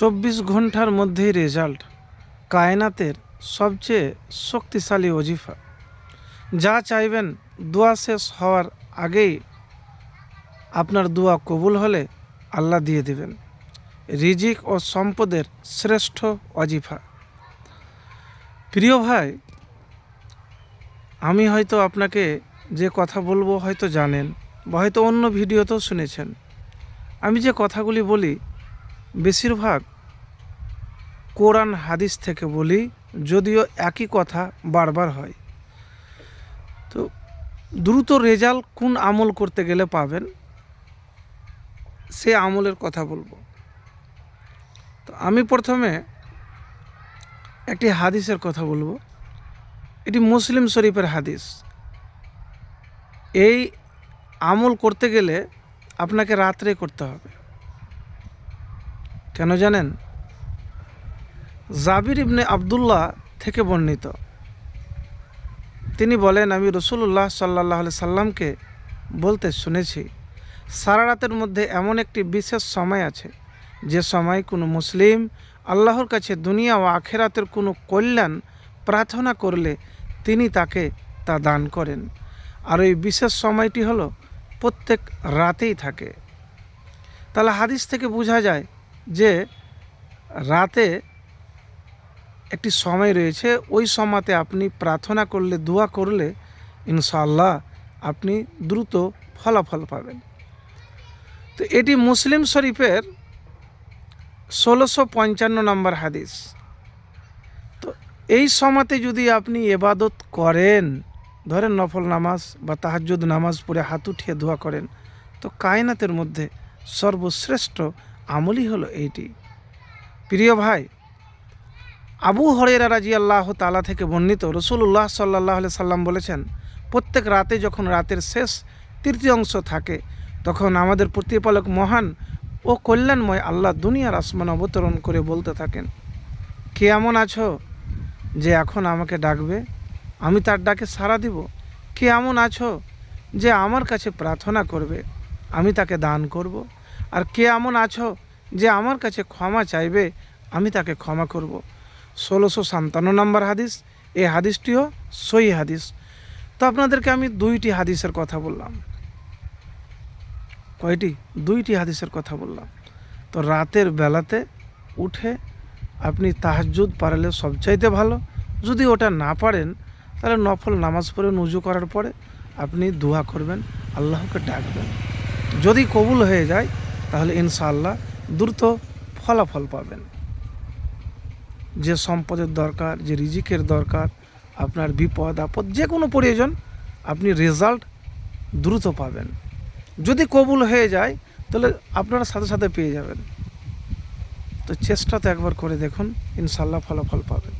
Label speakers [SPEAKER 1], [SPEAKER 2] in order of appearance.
[SPEAKER 1] 24 ঘন্টার মধ্যেই রেজাল্ট। কায়নাতের সবচেয়ে শক্তিশালী ওজিফা। যা চাইবেন দোয়া শেষ হওয়ার আগেই আপনার দোয়া কবুল হলে আল্লাহ দিয়ে দেবেন। রিজিক ও সম্পদের শ্রেষ্ঠ ওজিফা। প্রিয় ভাই, আমি হয়তো আপনাকে যে কথা বলবো হয়তো জানেন বা হয়তো অন্য ভিডিওতেও শুনেছেন। আমি যে কথাগুলি বলি বেশিরভাগ কোরআন হাদিস থেকে বলি, যদিও একই কথা বারবার হয়। তো দ্রুত রেজাল্ট কোন আমল করতে গেলে পাবেন, সে আমলের কথা বলবো। তো আমি প্রথমে একটি হাদিসের কথা বলবো। এটি মুসলিম শরীফের হাদিস। এই আমল করতে গেলে আপনাকে রাত্রে করতে হবে। কেন জানেন? জাবির ইবনে আবদুল্লাহ থেকে বর্ণিত, তিনি বলেন, আমি রসুল্লাহ সাল্লাহ সাল্লামকে বলতে শুনেছি, সারা রাতের মধ্যে এমন একটি বিশেষ সময় আছে যে সময় কোনো মুসলিম আল্লাহর কাছে দুনিয়া ও আখেরাতের কোনো কল্যাণ প্রার্থনা করলে তিনি তাকে তা দান করেন। আর ওই বিশেষ সময়টি হলো প্রত্যেক রাতেই থাকে। তাহলে হাদিস থেকে বোঝা যায় যে রাতে একটি সময় রয়েছে, ওই সময়তে আপনি প্রার্থনা করলে, দোয়া করলে ইনশাআল্লাহ আপনি দ্রুত ফলাফল পাবেন। তো এটি মুসলিম শরীফের 1655 নম্বর হাদিস। তো এই সময়তে যদি আপনি ইবাদত করেন, ধরেন নফল নামাজ বা তাহাজ্জুদ নামাজ পড়ে হাত উঠিয়ে দোয়া করেন, তো কায়নাতের মধ্যে সর্বশ্রেষ্ঠ আমলই হলো এইটি। প্রিয় ভাই, আবু হুরায়রা রাদিয়াল্লাহু তাআলা থেকে বর্ণিত, রাসূলুল্লাহ সাল্লাল্লাহু আলাইহি সাল্লাম বলেছেন, প্রত্যেক রাতে যখন রাতের শেষ তৃতীয় অংশ থাকে, তখন আমাদের প্রতিপালক মহান ও কল্যাণময় আল্লাহ দুনিয়ার আসমানে অবতরণ করে বলতে থাকেন, কে এমন আছো যে এখন আমাকে ডাকবে, আমি তার ডাকে সাড়া দিব? কে এমন আছো যে আমার কাছে প্রার্থনা করবে, আমি তাকে দান করব? আর কে এমন আছো যে আমার কাছে ক্ষমা চাইবে, আমি তাকে ক্ষমা করব? 1657 নম্বর হাদিস। এই হাদিসটিও সহিহ হাদিস। তো আপনাদেরকে আমি দুইটি হাদিসের কথা বললাম। কয়টি? দুইটি হাদিসের কথা বললাম। তো রাতের বেলাতে উঠে আপনি তাহাজ্জুদ পারলে সবচাইতে ভালো। যদি ওটা না পারেন তাহলে নফল নামাজ পড়ে উযু করার পরে আপনি দোয়া করবেন, আল্লাহকে ডাকবেন। যদি কবুল হয়ে যায় তাহলে ইনশাআল্লাহ দ্রুত ফলাফল পাবেন। যে সম্পদের দরকার, যে রিজিকের দরকার, আপনার বিপদ আপদ যে কোনো প্রয়োজন, আপনি রেজাল্ট দ্রুত পাবেন। যদি কবুল হয়ে যায় তাহলে আপনারা সাথে সাথে পেয়ে যাবেন। তো চেষ্টা তো একবার করে দেখুন, ইনশাআল্লাহ ফলাফল পাবেন।